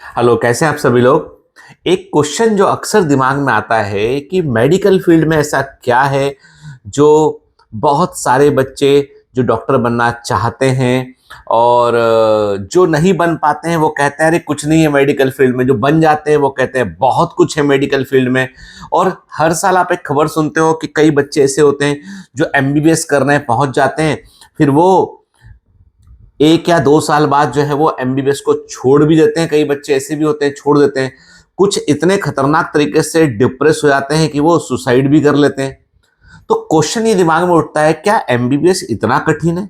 Hello, कैसे हैं आप सभी लोग। एक क्वेश्चन जो अक्सर दिमाग में आता है कि मेडिकल फील्ड में ऐसा क्या है जो बहुत सारे बच्चे जो डॉक्टर बनना चाहते हैं और जो नहीं बन पाते हैं वो कहते हैं अरे कुछ नहीं है मेडिकल फील्ड में, जो बन जाते हैं वो कहते हैं बहुत कुछ है मेडिकल फील्ड में। और हर साल आप एक खबर सुनते हो कि कई बच्चे ऐसे होते हैं जो एमबीबीएस करने पहुंच जाते हैं, फिर वो 1 या 2 साल बाद जो है वो एमबीबीएस को छोड़ भी देते हैं। कई बच्चे ऐसे भी होते हैं छोड़ देते हैं। कुछ इतने खतरनाक तरीके से डिप्रेस हो जाते हैं कि वो सुसाइड भी कर लेते हैं। तो क्वेश्चन ये दिमाग में उठता है, क्या एमबीबीएस इतना कठिन है?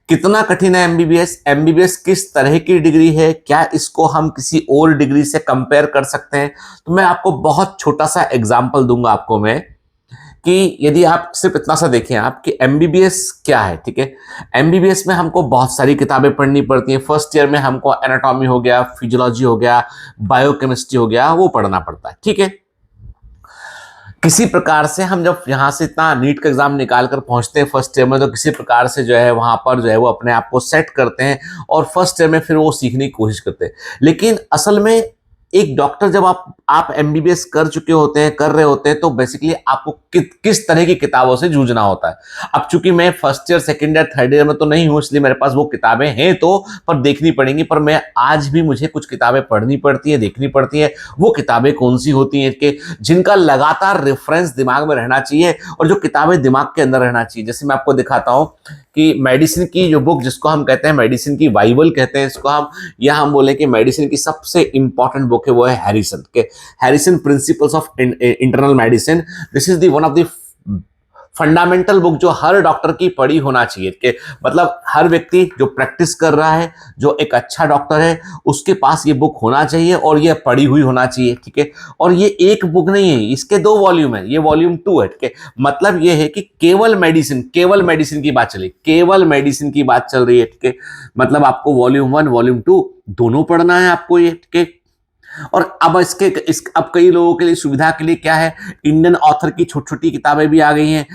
कितना कठिन है एमबीबीएस? एमबीबीएस किस तरह की डिग्री है? क्या इसको हम किसी और डिग्री से कंपेयर कर सकते हैं? तो मैं आपको बहुत छोटा सा एग्जांपल दूंगा आपको मैं, कि यदि आप सिर्फ इतना सा देखें आप कि एमबीबीएस क्या है। ठीक है, एमबीबीएस में हमको बहुत सारी किताबें पढ़नी पड़ती हैं। फर्स्ट ईयर में हमको एनाटॉमी हो गया, फिजियोलॉजी हो गया, बायोकेमिस्ट्री हो गया, वो पढ़ना पड़ता है। ठीक है, किसी प्रकार से हम जब यहाँ से इतना नीट का एग्जाम निकाल कर पहुंचते हैं फर्स्ट ईयर में, तो किसी प्रकार से जो है वहां पर जो है वो अपने आप को सेट करते हैं और फर्स्ट ईयर में फिर वो सीखने की कोशिश करते हैं। लेकिन असल में एक डॉक्टर जब आप एमबीबीएस कर चुके होते हैं, कर रहे होते हैं, तो बेसिकली आपको किस तरह की किताबों से जूझना होता है। अब चूंकि मैं first year, second year, third year में तो नहीं हूं, इसलिए मेरे पास वो किताबें हैं तो पर देखनी पड़ेंगी। पर मैं आज भी मुझे कुछ किताबें पढ़नी पड़ती है, देखनी पड़ती है। वो किताबें कौन सी होती हैं कि जिनका लगातार रेफरेंस दिमाग में रहना चाहिए और जो किताबें दिमाग के अंदर रहना चाहिए। जैसे मैं आपको दिखाता हूं कि मेडिसिन की जो बुक, जिसको हम कहते हैं मेडिसिन की बाइबल कहते हैं इसको हम, या हम बोले कि मेडिसिन की सबसे इंपॉर्टेंट बुक है वो है हैरिसन के Harrison principles of internal medicine. This is the one of the fundamental book जो हर डॉक्टर की पढ़ी होना चाहिए। कि मतलब हर व्यक्ति जो प्रैक्टिस कर रहा है, जो एक अच्छा डॉक्टर है, उसके पास ये बुक होना चाहिए और ये पढ़ी हुई होना चाहिए। ठीक है, और ये एक बुक नहीं है, इसके 2 वॉल्यूम है, ये वॉल्यूम 2 है। ठीक है, मतलब ये है कि केवल मेडिसिन की बात चली, केवल मेडिसिन की बात चल रही है। ठीक है, मतलब आपको वॉल्यूम 1 वॉल्यूम 2 दोनों पढ़ना है आपको ये। ठीक है, और अब अब कई लोगों के लिए सुविधा के लिए क्या है, इंडियन ऑथर की छोटी छोटी किताबें भी आ गई हैं।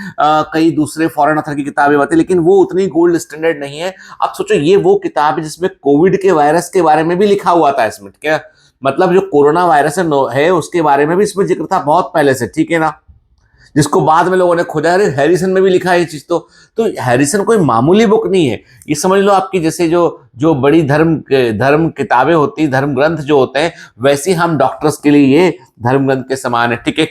कई दूसरे फॉरेन ऑथर की किताबें आती है, लेकिन वो उतनी गोल्ड स्टैंडर्ड नहीं है। अब सोचो, ये वो किताब है जिसमें कोविड के वायरस के बारे में भी लिखा हुआ था इसमें। क्या मतलब जो कोरोना वायरस है उसके बारे में भी इसमें जिक्र था बहुत पहले से। ठीक है ना, जिसको बाद में लोगों ने खोजा, अरे हैरिसन में भी लिखा है ये चीज। तो हैरिसन कोई मामूली बुक नहीं है। ये समझ लो आपकी, जैसे जो जो बड़ी धर्म किताबें होती, धर्म ग्रंथ जो होते हैं, वैसे हम डॉक्टर्स के लिए ये धर्म ग्रंथ के समान है। ठीक है,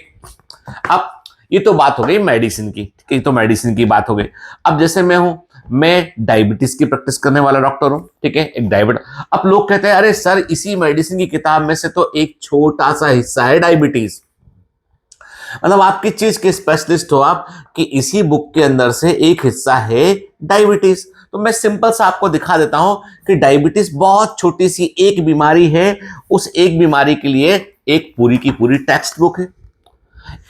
अब ये तो बात हो गई मेडिसिन की। ठीक है, तो मेडिसिन की बात हो गई। अब जैसे मैं डायबिटीज की प्रैक्टिस करने वाला डॉक्टर हूं। ठीक है, एक डायबिटीज। अब लोग कहते हैं अरे सर, इसी मेडिसिन की किताब में से तो एक छोटा सा हिस्सा है डायबिटीज। मतलब आप किस चीज के स्पेशलिस्ट हो आप, कि इसी बुक के अंदर से एक हिस्सा है डायबिटीज। तो मैं सिंपल सा आपको दिखा देता हूं कि डायबिटीज बहुत छोटी सी एक बीमारी है। उस एक बीमारी के लिए एक पूरी की पूरी टेक्स्ट बुक है।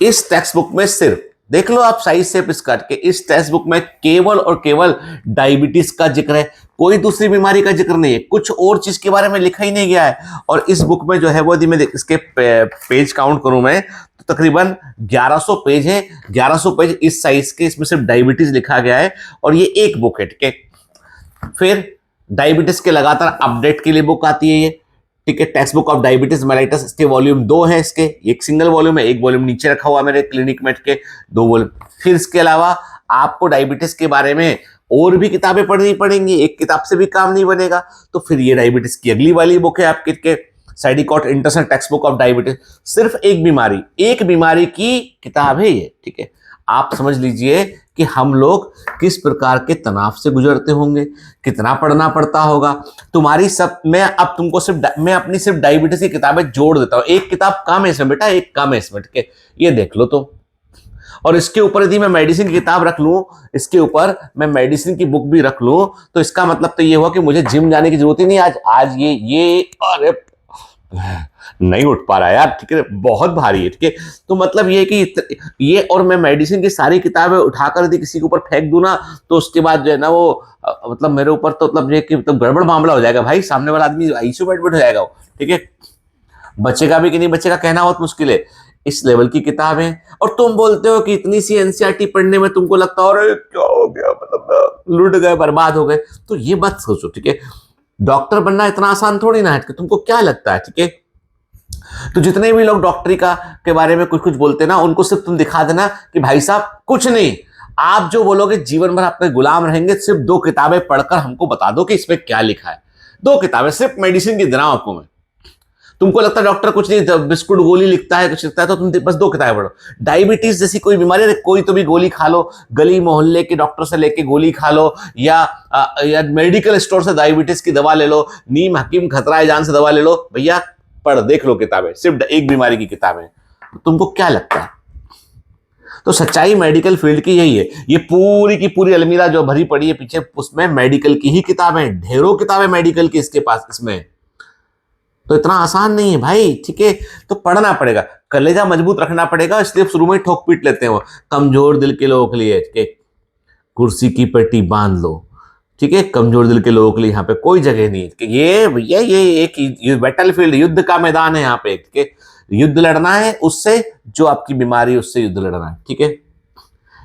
इस टेक्स्ट बुक में सिर्फ देख लो आप साइज से पिस काट के, इस टेक्स्ट बुक में केवल और केवल डायबिटीज का जिक्र है, कोई दूसरी बीमारी का जिक्र नहीं है, कुछ और चीज के बारे में लिखा ही नहीं गया है। और इस बुक में जो है वो, यदि मैं इसके पेज काउंट करूं मैं, तो तकरीबन 1100 पेज है। 1100 पेज इस साइज के, इसमें सिर्फ डायबिटीज लिखा गया है और ये एक बुक है। ठीक है, फिर डायबिटीज के लगातार अपडेट के लिए बुक आती है ये। ठीक है, text book of diabetes mellitus, इसके वॉल्यूम 2 है। इसके एक सिंगल वॉल्यूम है, एक वॉल्यूम नीचे रखा हुआ मेरे क्लिनिक में के 2 वॉल्यूम। फिर इसके अलावा आपको डायबिटीज के बारे में और भी किताबें पढ़नी पड़ेंगी, एक किताब से भी काम नहीं बनेगा। तो फिर ये डायबिटीज की अगली वाली बुक है आपके के साइडिकॉट international text book of diabetes. सिर्फ एक बीमारी की किताब है ये। ठीक है, आप समझ लीजिए कि हम लोग किस प्रकार के तनाव से गुजरते होंगे, कितना पढ़ना पड़ता होगा। तुम्हारी सब मैं अब तुमको मैं अपनी सिर्फ डायबिटीज की किताबें जोड़ देता हूं। एक किताब कम है इसमें बेटा, एक कम है इसमें। ठीक है, ये देख लो तो। और इसके ऊपर यदि मैं मेडिसिन की किताब रख लूं, इसके ऊपर मैं मेडिसिन की बुक भी रख लूं, तो इसका मतलब तो ये हुआ कि मुझे जिम जाने की जरूरत ही नहीं। आज ये अरे नहीं उठ पा रहा यार। ठीक है, बहुत भारी है। ठीक है, तो मतलब ये कि ये, और मैं मेडिसिन की सारी किताबें उठाकर यदि किसी के ऊपर फेंक दूं ना, तो उसके बाद जो है ना वो मतलब मेरे ऊपर तो मतलब ये कि मतलब गड़बड़ मामला हो जाएगा भाई, सामने वाला आदमी आईसीयू में एडमिट हो जाएगा वो। ठीक है, बचेगा भी कि नहीं बचेगा कहना बहुत मुश्किल है। इस लेवल की किताब है और तुम बोलते हो कि इतनी सी एनसीईआरटी पढ़ने में तुमको लगता है अरे क्या हो गया, मतलब लुट गए, बर्बाद हो गए। तो ये बात सोचो। ठीक है, डॉक्टर बनना इतना आसान थोड़ी ना है। तुमको क्या लगता है? ठीक है, तो जितने भी लोग डॉक्टरी का के बारे में कुछ कुछ बोलते हैं ना, उनको सिर्फ तुम दिखा देना कि भाई साहब कुछ नहीं, आप जो बोलोगे जीवन भर अपने गुलाम रहेंगे, सिर्फ 2 किताबें पढ़कर हमको बता दो कि इसमें क्या लिखा है। 2 किताबें सिर्फ मेडिसिन की दे रहा हूं आपको मैं। तुमको लगता है डॉक्टर कुछ नहीं, बिस्कुट गोली लिखता है, कुछ लिखता है, तो तुम बस 2 किताबें पढ़ो। डायबिटीज जैसी कोई बीमारी है, कोई तो भी गोली खा लो, गली मोहल्ले के डॉक्टर से लेके गोली खा लो, या मेडिकल स्टोर से डायबिटीज की दवा ले लो, नीम हकीम खतरा जान से दवा ले लो। भैया पढ़ देख लो किताबें, सिर्फ एक बीमारी की किताबें। तुमको क्या लगता है? तो सच्चाई मेडिकल फील्ड की यही है। ये पूरी की पूरी अलमीरा जो भरी पड़ी है पीछे, उसमें मेडिकल की ही किताबें, ढेरों किताबें मेडिकल की इसके पास इसमें। तो इतना आसान नहीं है भाई, ठीक है? तो पढ़ना पड़ेगा, कलेजा मजबूत रखना पड़ेगा, इसलिए शुरू में ठोक पीट लेते हैं वो। कमजोर दिल के लोगों के लिए, ठीक है, कुर्सी की पेटी बांध लो, ठीक है? कमजोर दिल के लोगों के लिए यहाँ पे कोई जगह नहीं है। ये भैया ये एक बैटल फील्ड, युद्ध का मैदान है यहाँ पे, ठीक है? युद्ध लड़ना है उससे, जो आपकी बीमारी उससे युद्ध लड़ना है, ठीक है?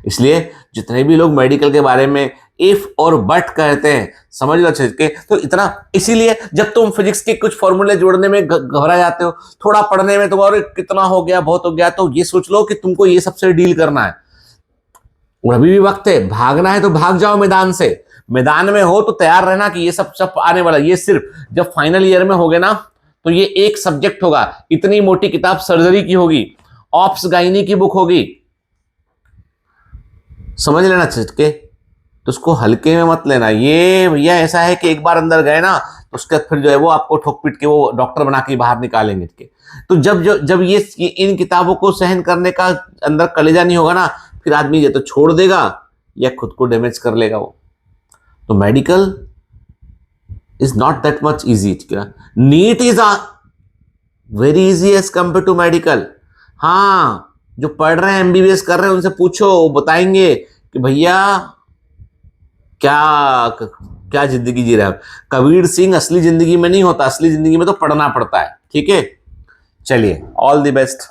इसलिए जितने भी लोग मेडिकल के बारे में इफ और बट कहते हैं, समझ लो अच्छे के, तो इतना, इसीलिए जब तुम फिजिक्स के कुछ फॉर्मूले जोड़ने में घबरा जाते हो, थोड़ा पढ़ने में तो और कितना हो गया, बहुत हो गया, तो ये सोच लो कि तुमको ये सबसे डील करना है। और अभी भी वक्त है, भागना है तो भाग जाओ मैदान से। मैदान में हो तो तैयार रहना कि ये सब आने वाला। ये सिर्फ जब फाइनल ईयर में होगे ना, तो ये एक सब्जेक्ट होगा, इतनी मोटी किताब सर्जरी की होगी, ऑप्स गाइनी की बुक होगी, समझ लेना के। तो उसको हल्के में मत लेना। ये भैया ऐसा है कि एक बार अंदर गए ना, तो उसके बाद फिर जो है वो आपको ठोक पीट के वो डॉक्टर बना के बाहर निकालेंगे के। तो जब ये इन किताबों को सहन करने का अंदर कलेजा नहीं होगा ना, फिर आदमी ये तो छोड़ देगा या खुद को डैमेज कर लेगा वो। तो medical is not that much easy. NEET is very easy as compare to medical. हाँ, जो पढ़ रहे हैं, एमबीबीएस कर रहे हैं, उनसे पूछो, वो बताएंगे कि भैया क्या क्या जिंदगी जी रहे हैं। कबीर सिंह असली जिंदगी में नहीं होता, असली जिंदगी में तो पढ़ना पड़ता है, ठीक है? चलिए, ऑल द बेस्ट।